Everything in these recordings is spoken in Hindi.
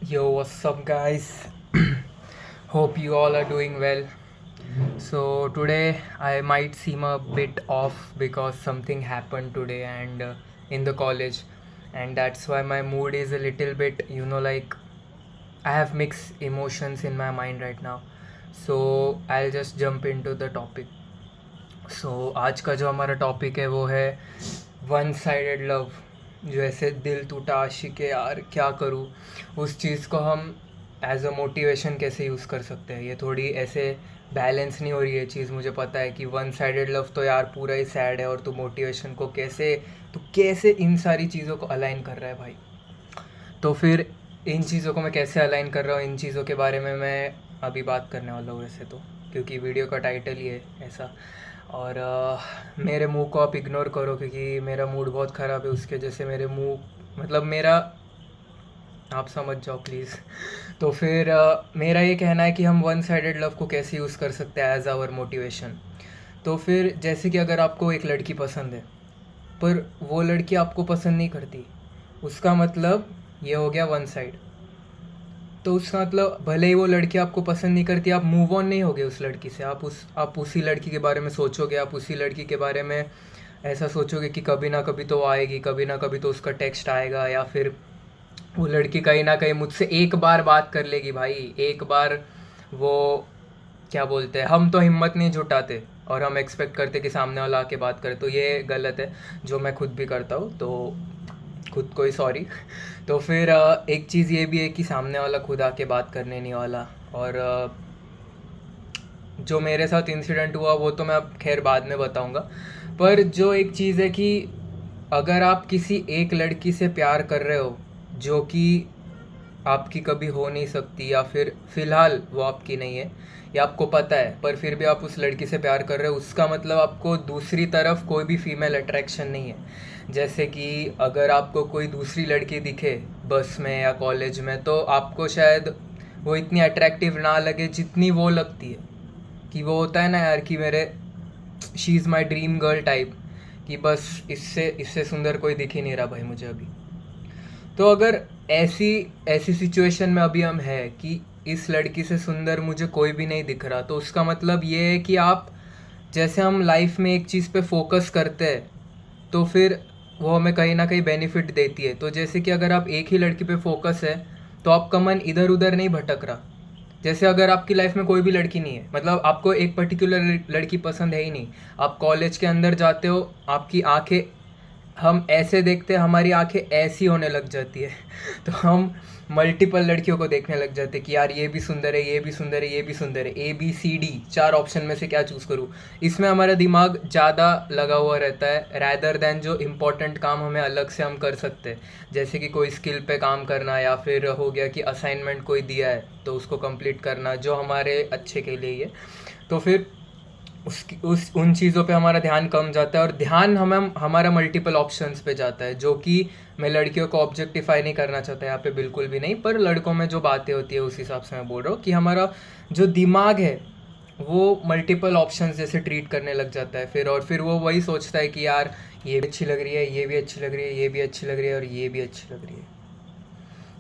Yo, what's up, guys? Hope you all are doing well. So, today I might seem a bit off because something happened today and in the college, and that's why my mood is a little bit, like I have mixed emotions in my mind right now. So, I'll just jump into the topic. सो आज का जो हमारा टॉपिक है वो है वन साइडेड लव। जो ऐसे दिल टूटा आशिक है यार क्या करूँ, उस चीज़ को हम एज अ मोटिवेशन कैसे यूज़ कर सकते हैं। ये थोड़ी ऐसे बैलेंस नहीं हो रही है चीज़। मुझे पता है कि वन साइडेड लव तो यार पूरा ही सैड है और तू मोटिवेशन को कैसे इन सारी चीज़ों को अलाइन कर रहा है भाई। तो फिर इन चीज़ों को मैं कैसे अलाइन कर रहा हूँ, इन चीज़ों के बारे में मैं अभी बात करने वाला हूँ वैसे तो, क्योंकि वीडियो का टाइटल ही है ऐसा। और मेरे मुंह को आप इग्नोर करो क्योंकि मेरा मूड बहुत ख़राब है, उसके जैसे मेरे मुंह मतलब मेरा आप समझ जाओ प्लीज़। तो फिर मेरा ये कहना है कि हम वन साइडेड लव को कैसे यूज़ कर सकते हैं एज आवर मोटिवेशन। तो फिर जैसे कि अगर आपको एक लड़की पसंद है पर वो लड़की आपको पसंद नहीं करती, उसका मतलब ये हो गया वन साइड। तो उसका मतलब भले ही वो लड़की आपको पसंद नहीं करती, आप मूव ऑन नहीं होगे उस लड़की से। आप उसी लड़की के बारे में सोचोगे, आप उसी लड़की के बारे में ऐसा सोचोगे कि कभी ना कभी तो वो आएगी, कभी ना कभी तो उसका टेक्स्ट आएगा, या फिर वो लड़की कहीं ना कहीं मुझसे एक बार बात कर लेगी भाई। एक बार वो क्या बोलते हैं, हम तो हिम्मत नहीं जुटाते और हम एक्सपेक्ट करते कि सामने वाला आके बात करे, तो ये गलत है जो मैं खुद भी करता हूँ, तो खुद को ही सॉरी। तो फिर एक चीज़ ये भी है कि सामने वाला खुद आके बात करने नहीं वाला। और जो मेरे साथ इंसिडेंट हुआ वो तो मैं अब खैर बाद में बताऊंगा। पर जो एक चीज़ है कि अगर आप किसी एक लड़की से प्यार कर रहे हो जो कि आपकी कभी हो नहीं सकती, या फिर फ़िलहाल वो आपकी नहीं है, या आपको पता है पर फिर भी आप उस लड़की से प्यार कर रहे हो, उसका मतलब आपको दूसरी तरफ कोई भी फीमेल अट्रैक्शन नहीं है। जैसे कि अगर आपको कोई दूसरी लड़की दिखे बस में या कॉलेज में, तो आपको शायद वो इतनी अट्रैक्टिव ना लगे जितनी वो लगती है। कि वो होता है ना यार कि मेरे she is my dream girl type, कि बस इससे इससे सुंदर कोई दिख ही नहीं रहा भाई मुझे अभी। तो अगर ऐसी ऐसी सिचुएशन में अभी हम हैं कि इस लड़की से सुंदर मुझे कोई भी नहीं दिख रहा, तो उसका मतलब ये है कि आप जैसे हम लाइफ में एक चीज़ पे फोकस करते हैं तो फिर वो हमें कहीं ना कहीं बेनिफिट देती है। तो जैसे कि अगर आप एक ही लड़की पे फोकस है तो आपका मन इधर उधर नहीं भटक रहा। जैसे अगर आपकी लाइफ में कोई भी लड़की नहीं है, मतलब आपको एक पर्टिकुलर लड़की पसंद है ही नहीं, आप कॉलेज के अंदर जाते हो, आपकी आंखें हम ऐसे देखते हैं, हमारी आंखें ऐसी होने लग जाती है तो हम मल्टीपल लड़कियों को देखने लग जाते हैं कि यार ये भी सुंदर है, ये भी सुंदर है, ये भी सुंदर है, ABCD 4 ऑप्शन में से क्या चूज़ करूँ। इसमें हमारा दिमाग ज़्यादा लगा हुआ रहता है रैदर दैन जो इम्पोर्टेंट काम हमें अलग से हम कर सकते हैं। जैसे कि कोई स्किल पे काम करना, या फिर हो गया कि असाइनमेंट कोई दिया है तो उसको कंप्लीट करना जो हमारे अच्छे के लिए ही है। तो फिर उसकी उस उन चीज़ों पे हमारा ध्यान कम जाता है और ध्यान हमें हमारा मल्टीपल ऑप्शंस पे जाता है। जो कि मैं लड़कियों को ऑब्जेक्टिफाई नहीं करना चाहता यहाँ पे, बिल्कुल भी नहीं, पर लड़कों में जो बातें होती है उस हिसाब से मैं बोल रहा हूँ कि हमारा जो दिमाग है वो मल्टीपल ऑप्शंस जैसे ट्रीट करने लग जाता है फिर। और फिर वो वही सोचता है कि यार ये भी अच्छी लग रही है, ये भी अच्छी लग रही है, ये भी अच्छी लग रही है और ये भी अच्छी लग रही है।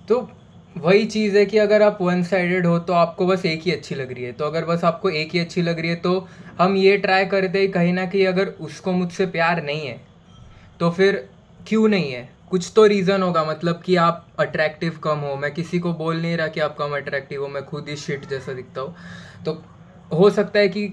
तो वही चीज़ है कि अगर आप वन साइडेड हो तो आपको बस एक ही अच्छी लग रही है। तो अगर बस आपको एक ही अच्छी लग रही है तो हम ये ट्राई करते हैं कहीं ना कहीं अगर उसको मुझसे प्यार नहीं है तो फिर क्यों नहीं है, कुछ तो रीज़न होगा। मतलब कि आप अट्रैक्टिव कम हो, मैं किसी को बोल नहीं रहा कि आप कम अट्रैक्टिव हो, मैं खुद ही शिट जैसा दिखता हूँ। तो हो सकता है कि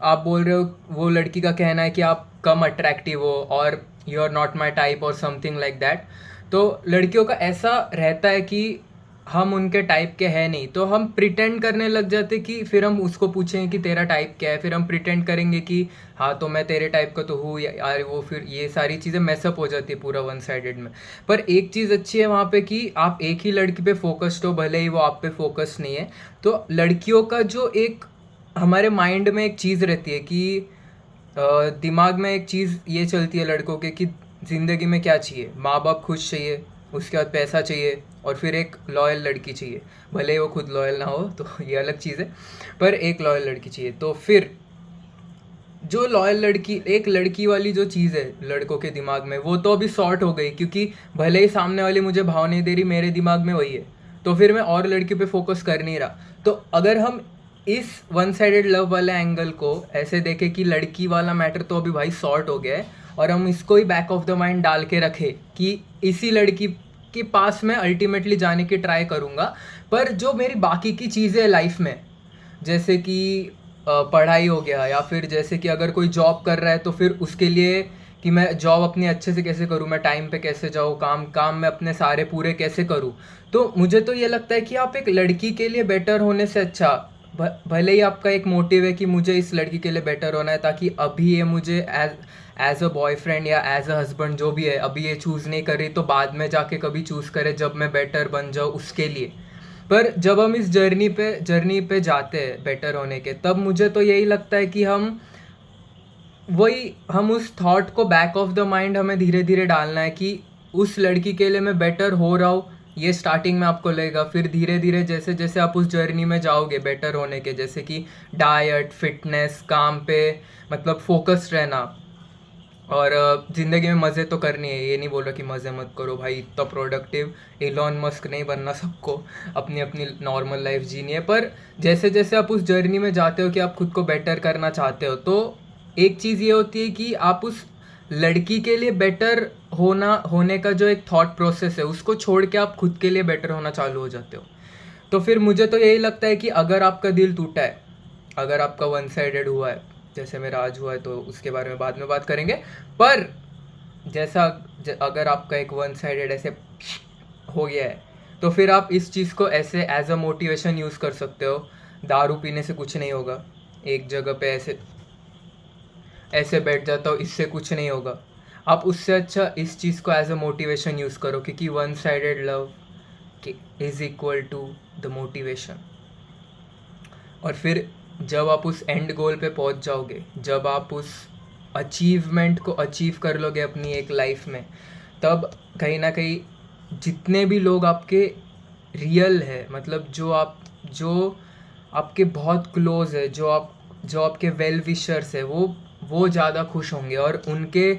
आप बोल रहे हो, वो लड़की का कहना है कि आप कम अट्रैक्टिव हो और you are not my type और समथिंग लाइक दैट। तो लड़कियों का ऐसा रहता है कि हम उनके टाइप के हैं नहीं, तो हम प्रिटेंड करने लग जाते कि फिर हम उसको पूछेंगे कि तेरा टाइप क्या है, फिर हम प्रिटेंड करेंगे कि हाँ तो मैं तेरे टाइप का तो हूँ यार वो, फिर ये सारी चीज़ें मैसअप हो जाती है पूरा वन साइडेड में। पर एक चीज़ अच्छी है वहाँ पे कि आप एक ही लड़की पे फोकस्ड हो, भले ही वो आप पे फोकस नहीं है। तो लड़कियों का जो एक हमारे माइंड में एक चीज़ रहती है कि दिमाग में एक चीज़ ये चलती है लड़कों के कि ज़िंदगी में क्या चाहिए, माँ बाप खुश चाहिए, उसके बाद पैसा चाहिए और फिर एक लॉयल लड़की चाहिए। भले ही वो खुद लॉयल ना हो तो ये अलग चीज़ है, पर एक लॉयल लड़की चाहिए। तो फिर जो लॉयल लड़की, एक लड़की वाली जो चीज़ है लड़कों के दिमाग में, वो तो अभी सॉर्ट हो गई क्योंकि भले ही सामने वाली मुझे भाव नहीं दे रही, मेरे दिमाग में वही है। तो फिर मैं और लड़की पे फोकस कर नहीं रहा। तो अगर हम इस वन साइडेड लव वाले एंगल को ऐसे देखें कि लड़की वाला मैटर तो अभी भाई सॉर्ट हो गया है, और हम इसको ही बैक ऑफ द माइंड डाल के रखें कि इसी लड़की के पास मैं अल्टीमेटली जाने की ट्राई करूँगा, पर जो मेरी बाकी की चीज़ें लाइफ में, जैसे कि पढ़ाई हो गया, या फिर जैसे कि अगर कोई जॉब कर रहा है तो फिर उसके लिए कि मैं जॉब अपनी अच्छे से कैसे करूँ, मैं टाइम पे कैसे जाऊँ, काम मैं अपने सारे पूरे कैसे करूँ। तो मुझे तो ये लगता है कि आप एक लड़की के लिए बेटर होने से अच्छा, भले ही आपका एक मोटिव है कि मुझे इस लड़की के लिए बेटर होना है, ताकि अभी ये मुझे एज अ बॉयफ्रेंड या एज अ हस्बैंड जो भी है अभी ये चूज़ नहीं कर रही, तो बाद में जाके कभी चूज़ करे जब मैं बेटर बन जाऊँ उसके लिए। पर जब हम इस जर्नी पे जाते हैं बेटर होने के, तब मुझे तो यही लगता है कि हम उस थॉट को बैक ऑफ द माइंड हमें धीरे धीरे डालना है कि उस लड़की के लिए मैं बेटर हो रहा हूँ, ये स्टार्टिंग में आपको लगेगा। फिर धीरे धीरे जैसे जैसे आप उस जर्नी में जाओगे बेटर होने के, जैसे कि डाइट, फिटनेस, काम पे मतलब फोकस्ड रहना, और ज़िंदगी में मज़े तो करनी है, ये नहीं बोल रहा कि मज़े मत करो भाई, इतना प्रोडक्टिव एलॉन मस्क नहीं बनना सबको, अपनी अपनी नॉर्मल लाइफ जीनी है। पर जैसे जैसे आप उस जर्नी में जाते हो कि आप खुद को बेटर करना चाहते हो, तो एक चीज़ ये होती है कि आप उस लड़की के लिए बेटर होने का जो एक थॉट प्रोसेस है उसको छोड़ के आप खुद के लिए बेटर होना चालू हो जाते हो। तो फिर मुझे तो यही लगता है कि अगर आपका दिल टूटा है, अगर आपका वन साइडेड हुआ है, जैसे मेरा आज हुआ है, तो उसके बारे में बाद में बात करेंगे। पर जैसा अगर आपका एक वन साइडेड ऐसे हो गया है, तो फिर आप इस चीज़ को ऐसे एज अ मोटिवेशन यूज़ कर सकते हो। दारू पीने से कुछ नहीं होगा, एक जगह पे ऐसे ऐसे बैठ जाता हो, इससे कुछ नहीं होगा। आप उससे अच्छा इस चीज़ को एज अ मोटिवेशन यूज़ करो, क्योंकि one sided love is equal to the motivation. और फिर जब आप उस एंड गोल पे पहुंच जाओगे, जब आप उस अचीवमेंट को अचीव कर लोगे अपनी एक लाइफ में, तब कहीं ना कहीं जितने भी लोग आपके रियल है, मतलब जो आपके बहुत क्लोज है, जो आपके वेल विशर्स है, वो ज़्यादा खुश होंगे, और उनके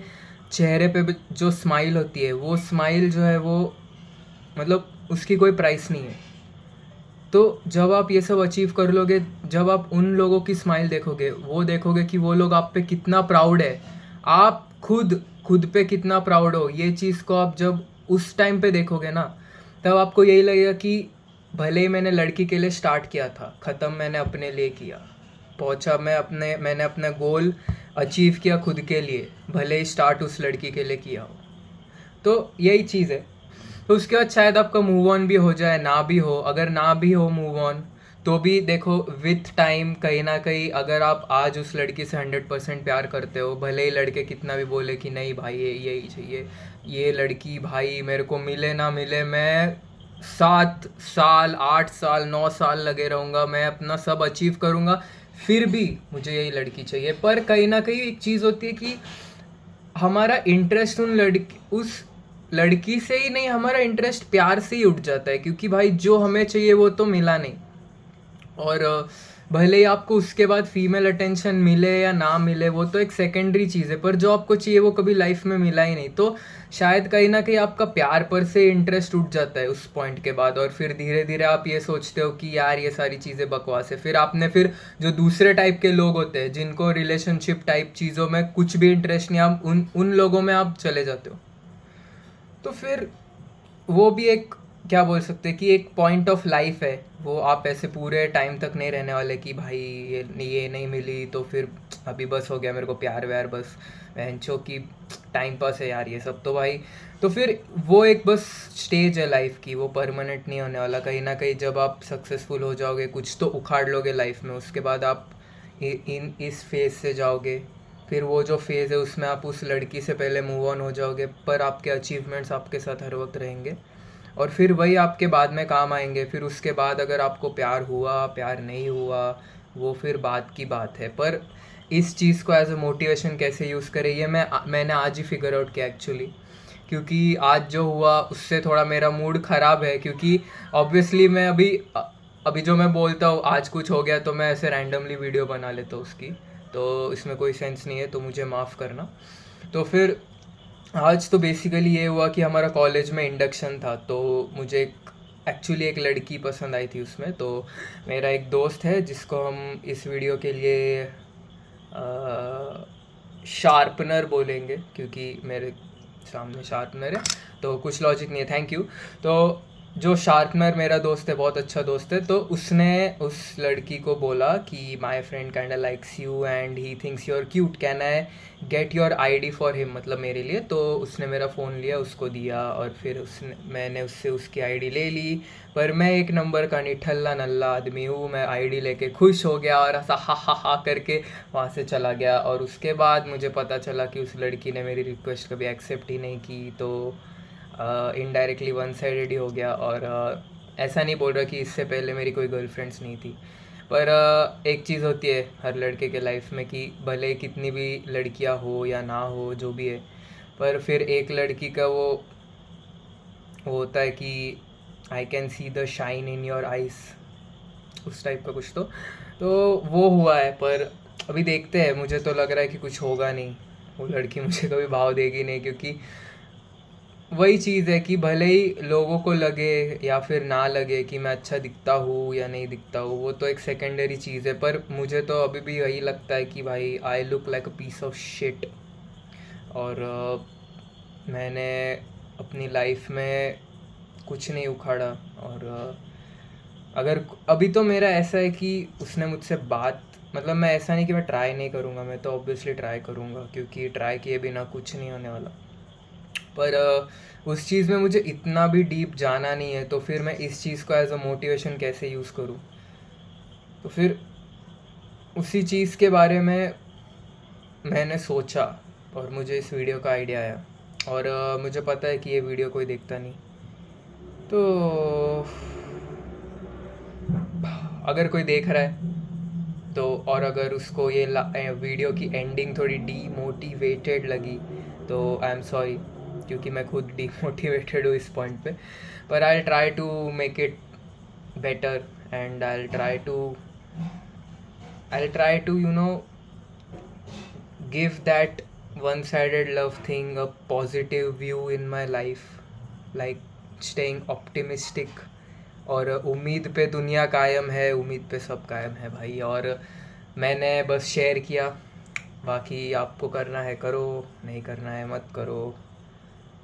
चेहरे पे जो स्माइल होती है, वो स्माइल जो है वो मतलब उसकी कोई प्राइस नहीं है। तो जब आप ये सब अचीव कर लोगे, जब आप उन लोगों की स्माइल देखोगे, वो देखोगे कि वो लोग आप पे कितना प्राउड है, आप खुद पे कितना प्राउड हो, ये चीज़ को आप जब उस टाइम पे देखोगे ना, तब आपको यही लगेगा कि भले ही मैंने लड़की के लिए स्टार्ट किया था, ख़त्म मैंने अपने लिए किया, मैंने अपना गोल अचीव किया खुद के लिए, भले ही स्टार्ट उस लड़की के लिए किया हो। तो यही चीज़ है। तो उसके बाद शायद आपका मूव ऑन भी हो जाए, ना भी हो। अगर ना भी हो मूव ऑन, तो भी देखो विथ टाइम कहीं ना कहीं, अगर आप आज उस लड़की से 100% प्यार करते हो, भले ही लड़के कितना भी बोले कि नहीं भाई ये यही चाहिए, ये लड़की भाई मेरे को मिले ना मिले, मैं 7 साल 8 साल 9 साल लगे रहूँगा, मैं अपना सब अचीव करूँगा, फिर भी मुझे यही लड़की चाहिए। पर कहीं ना कहीं एक चीज़ होती है कि हमारा इंटरेस्ट उस लड़की से ही नहीं, हमारा इंटरेस्ट प्यार से ही उठ जाता है, क्योंकि भाई जो हमें चाहिए वो तो मिला नहीं। और भले ही आपको उसके बाद फीमेल अटेंशन मिले या ना मिले, वो तो एक सेकेंडरी चीज़ है, पर जो आपको चाहिए वो कभी लाइफ में मिला ही नहीं, तो शायद कहीं ना कहीं आपका प्यार पर से इंटरेस्ट उठ जाता है उस पॉइंट के बाद। और फिर धीरे धीरे आप ये सोचते हो कि यार ये सारी चीज़ें बकवास है। फिर जो दूसरे टाइप के लोग होते हैं, जिनको रिलेशनशिप टाइप चीज़ों में कुछ भी इंटरेस्ट नहीं, आप उन लोगों में आप चले जाते हो। तो फिर वो भी एक, क्या बोल सकते हैं कि एक पॉइंट ऑफ लाइफ है वो। आप ऐसे पूरे टाइम तक नहीं रहने वाले कि भाई ये नहीं मिली तो फिर अभी बस हो गया मेरे को प्यार व्यार, बस बहनचो की टाइम पास है यार ये सब, तो भाई तो फिर वो एक बस स्टेज है लाइफ की, वो परमानेंट नहीं होने वाला। कहीं ना कहीं जब आप सक्सेसफुल हो जाओगे, कुछ तो उखाड़ लोगे लाइफ में, उसके बाद आप इस फेज से जाओगे। फिर वो जो फेज़ है उसमें आप उस लड़की से पहले मूव ऑन हो जाओगे, पर आपके अचीवमेंट्स आपके साथ हर वक्त रहेंगे, और फिर वही आपके बाद में काम आएंगे। फिर उसके बाद अगर आपको प्यार हुआ प्यार नहीं हुआ, वो फिर बात की बात है। पर इस चीज़ को एज अ मोटिवेशन कैसे यूज़ करें, ये मैंने आज ही फिगर आउट किया एक्चुअली, क्योंकि आज जो हुआ उससे थोड़ा मेरा मूड ख़राब है। क्योंकि ऑब्वियसली मैं अभी जो मैं बोलता हूँ, आज कुछ हो गया तो मैं ऐसे रैंडमली वीडियो बना लेता हूँ उसकी, तो इसमें कोई सेंस नहीं है, तो मुझे माफ़ करना। तो फिर आज तो बेसिकली ये हुआ कि हमारा कॉलेज में इंडक्शन था, तो मुझे एक एक्चुअली एक लड़की पसंद आई थी उसमें। तो मेरा एक दोस्त है जिसको हम इस वीडियो के लिए शार्पनर बोलेंगे, क्योंकि मेरे सामने शार्पनर है तो कुछ लॉजिक नहीं है। Thank you. तो जो शार्पनर मेरा दोस्त है, बहुत अच्छा दोस्त है, तो उसने उस लड़की को बोला कि my friend kind likes you and he thinks you are cute, can I get your ID for him, मतलब मेरे लिए। तो उसने मेरा फ़ोन लिया, उसको दिया, और फिर मैंने उससे उसकी आईडी ले ली। पर मैं एक नंबर का निठल्ला नल्ला आदमी हूँ, मैं आईडी लेके खुश हो गया और ऐसा हा करके वहाँ से चला गया। और उसके बाद मुझे पता चला कि उस लड़की ने मेरी रिक्वेस्ट कभी एक्सेप्ट ही नहीं की। तो इनडायरेक्टली वन साइडेड ही हो गया। और ऐसा नहीं बोल रहा कि इससे पहले मेरी कोई गर्लफ्रेंड्स नहीं थी, पर एक चीज़ होती है हर लड़के के लाइफ में कि भले कितनी भी लड़कियां हो या ना हो, जो भी है, पर फिर एक लड़की का वो होता है कि I can see the shine in your eyes, उस टाइप का कुछ। तो वो हुआ है, पर अभी देखते हैं। मुझे तो लग रहा है कि कुछ होगा नहीं, वो लड़की मुझे कभी भाव देगी नहीं, क्योंकि वही चीज़ है कि भले ही लोगों को लगे या फिर ना लगे कि मैं अच्छा दिखता हूँ या नहीं दिखता हूँ, वो तो एक सेकेंडरी चीज़ है। पर मुझे तो अभी भी वही लगता है कि भाई I look like a piece of shit. और मैंने अपनी लाइफ में कुछ नहीं उखाड़ा। और अगर अभी तो मेरा ऐसा है कि उसने मुझसे बात, मतलब मैं ऐसा नहीं कि मैं ट्राई नहीं करूँगा, मैं तो ऑब्वियसली ट्राई करूँगा, क्योंकि ट्राई किए बिना कुछ नहीं होने वाला। पर उस चीज़ में मुझे इतना भी डीप जाना नहीं है, तो फिर मैं इस चीज़ को एज अ मोटिवेशन कैसे यूज़ करूँ। तो फिर उसी चीज़ के बारे में मैंने सोचा और मुझे इस वीडियो का आइडिया आया। और मुझे पता है कि ये वीडियो कोई देखता नहीं, तो अगर कोई देख रहा है तो, और अगर उसको ये वीडियो की एंडिंग थोड़ी डीमोटिवेटेड लगी, तो आई एम सॉरी, क्योंकि मैं खुद डीमोटिवेटेड हूँ इस पॉइंट पे। पर I try to make it better and I try to give that one-sided love thing a positive view in my life, like staying optimistic। और उम्मीद पे दुनिया कायम है, उम्मीद पे सब कायम है भाई। और मैंने बस शेयर किया, बाकी आपको करना है करो, नहीं करना है मत करो।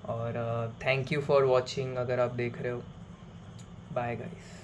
और थैंक यू फॉर वॉचिंग, अगर आप देख रहे हो। Bye guys.